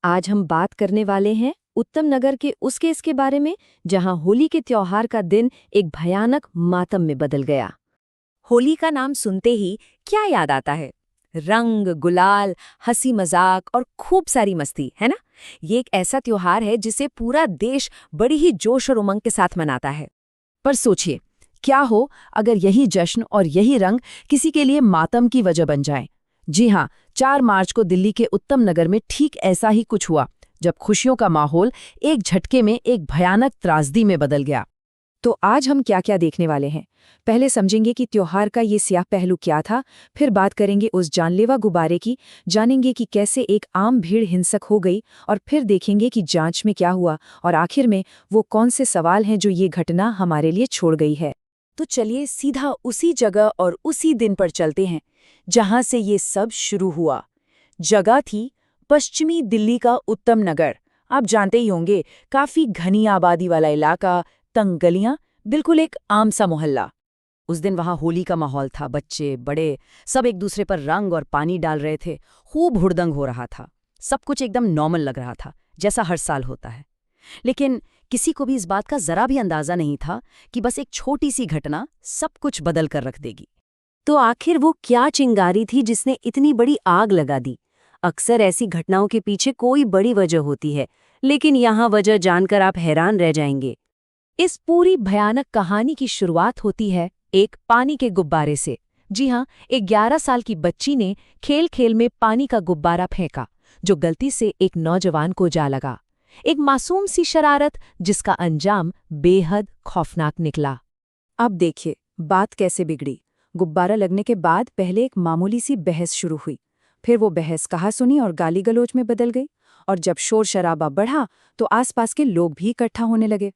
आज हम बात करने वाले हैं उत्तम नगर के उस केस के बारे में जहां होली के त्योहार का दिन एक भयानक मातम में बदल गया। होली का नाम सुनते ही क्या याद आता है? रंग, गुलाल, हंसी मजाक और खूब सारी मस्ती, है ना? ये एक ऐसा त्योहार है जिसे पूरा देश बड़ी ही जोश और उमंग के साथ मनाता है। पर सोचिए, क्या हो अगर यही जश्न और यही रंग किसी के लिए मातम की वजह बन जाए। जी हाँ, 4 मार्च को दिल्ली के उत्तम नगर में ठीक ऐसा ही कुछ हुआ, जब खुशियों का माहौल एक झटके में एक भयानक त्रासदी में बदल गया। तो आज हम क्या क्या देखने वाले हैं? पहले समझेंगे कि त्योहार का ये स्याह पहलू क्या था, फिर बात करेंगे उस जानलेवा गुब्बारे की, जानेंगे कि कैसे एक आम भीड़ हिंसक हो गई, और फिर देखेंगे कि जांच में क्या हुआ, और आखिर में वो कौन से सवाल हैं जो ये घटना हमारे लिए छोड़ गई है। तो चलिए सीधा उसी जगह और उसी दिन पर चलते हैं जहां से ये सब शुरू हुआ। जगह थी पश्चिमी दिल्ली का उत्तम नगर। आप जानते ही होंगे, काफी घनी आबादी वाला इलाका, तंग गलियां, बिल्कुल एक आम सा मोहल्ला। उस दिन वहां होली का माहौल था। बच्चे बड़े सब एक दूसरे पर रंग और पानी डाल रहे थे। खूब हुड़दंग हो रहा था। सब कुछ एकदम नॉर्मल लग रहा था, जैसा हर साल होता है। लेकिन किसी को भी इस बात का जरा भी अंदाजा नहीं था कि बस एक छोटी सी घटना सब कुछ बदल कर रख देगी। तो आखिर वो क्या चिंगारी थी जिसने इतनी बड़ी आग लगा दी? अक्सर ऐसी घटनाओं के पीछे कोई बड़ी वजह होती है, लेकिन यहाँ वजह जानकर आप हैरान रह जाएंगे। इस पूरी भयानक कहानी की शुरुआत होती है एक पानी के गुब्बारे से। जी हाँ, एक 11 साल की बच्ची ने खेल खेल में पानी का गुब्बारा फेंका, जो गलती से एक नौजवान को जा लगा। एक मासूम सी शरारत जिसका अंजाम बेहद खौफनाक निकला। अब देखिए बात कैसे बिगड़ी। गुब्बारा लगने के बाद पहले एक मामूली सी बहस शुरू हुई, फिर वो बहस कहासुनी और गाली गलौज में बदल गई, और जब शोर शराबा बढ़ा तो आसपास के लोग भी इकट्ठा होने लगे।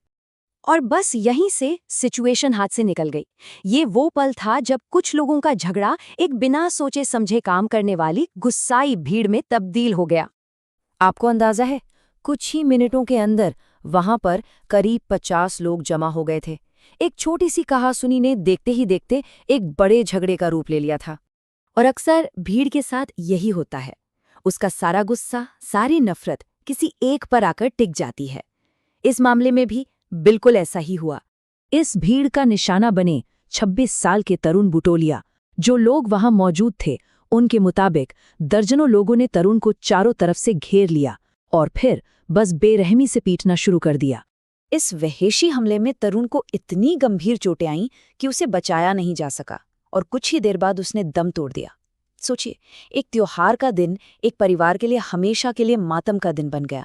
और बस यहीं से सिचुएशन हाथ से निकल गई। ये वो पल था जब कुछ लोगों का झगड़ा एक बिना सोचे समझे काम करने वाली गुस्साई भीड़ में तब्दील हो गया। आपको अंदाजा है, कुछ ही मिनटों के अंदर वहां पर करीब 50 लोग जमा हो गए थे। एक छोटी सी कहासुनी ने देखते ही देखते एक बड़े झगड़े का रूप ले लिया था। और अक्सर भीड़ के साथ यही होता है, उसका सारा गुस्सा, सारी नफरत किसी एक पर आकर टिक जाती है। इस मामले में भी बिल्कुल ऐसा ही हुआ। इस भीड़ का निशाना बने 26 साल के तरुण बुटोलिया। जो लोग वहां मौजूद थे, उनके मुताबिक दर्जनों लोगों ने तरुण को चारों तरफ से घेर लिया और फिर बस बेरहमी से पीटना शुरू कर दिया। इस वहशी हमले में तरुण को इतनी गंभीर चोटें आईं कि उसे बचाया नहीं जा सका, और कुछ ही देर बाद उसने दम तोड़ दिया। सोचिए, एक त्योहार का दिन एक परिवार के लिए हमेशा के लिए मातम का दिन बन गया।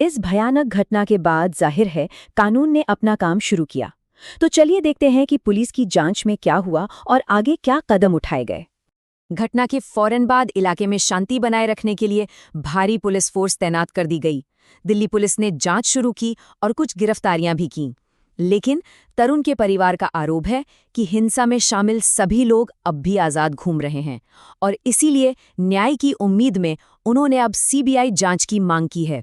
इस भयानक घटना के बाद जाहिर है कानून ने अपना काम शुरू किया। तो चलिए देखते हैं कि पुलिस की जांच में क्या हुआ और आगे क्या कदम उठाए गए। घटना के फौरन बाद इलाके में शांति बनाए रखने के लिए भारी पुलिस फोर्स तैनात कर दी गई। दिल्ली पुलिस ने जांच शुरू की और कुछ गिरफ्तारियां भी कीं। लेकिन तरुण के परिवार का आरोप है कि हिंसा में शामिल सभी लोग अब भी आज़ाद घूम रहे हैं, और इसीलिए न्याय की उम्मीद में उन्होंने अब सीबीआई जांच की मांग की है।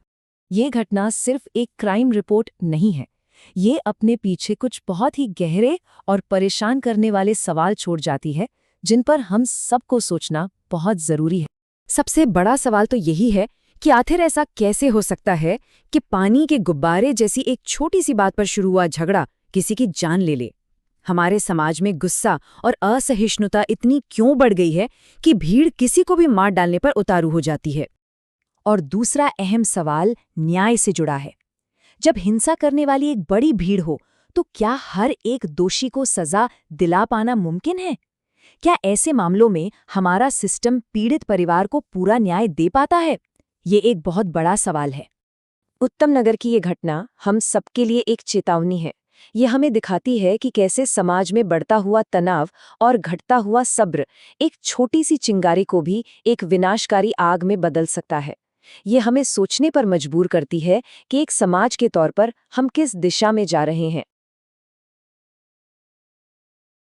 ये घटना सिर्फ एक क्राइम रिपोर्ट नहीं है, ये अपने पीछे कुछ बहुत ही गहरे और परेशान करने वाले सवाल छोड़ जाती है, जिन पर हम सबको सोचना बहुत जरूरी है। सबसे बड़ा सवाल तो यही है कि आखिर ऐसा कैसे हो सकता है कि पानी के गुब्बारे जैसी एक छोटी सी बात पर शुरू हुआ झगड़ा किसी की जान ले ले। हमारे समाज में गुस्सा और असहिष्णुता इतनी क्यों बढ़ गई है कि भीड़ किसी को भी मार डालने पर उतारू हो जाती है? और दूसरा अहम सवाल न्याय से जुड़ा है। जब हिंसा करने वाली एक बड़ी भीड़ हो, तो क्या हर एक दोषी को सजा दिला पाना मुमकिन है? क्या ऐसे मामलों में हमारा सिस्टम पीड़ित परिवार को पूरा न्याय दे पाता है? ये एक बहुत बड़ा सवाल है। उत्तम नगर की ये घटना हम सबके लिए एक चेतावनी है। ये हमें दिखाती है कि कैसे समाज में बढ़ता हुआ तनाव और घटता हुआ सब्र एक छोटी सी चिंगारी को भी एक विनाशकारी आग में बदल सकता है। ये हमें सोचने पर मजबूर करती है कि एक समाज के तौर पर हम किस दिशा में जा रहे हैं।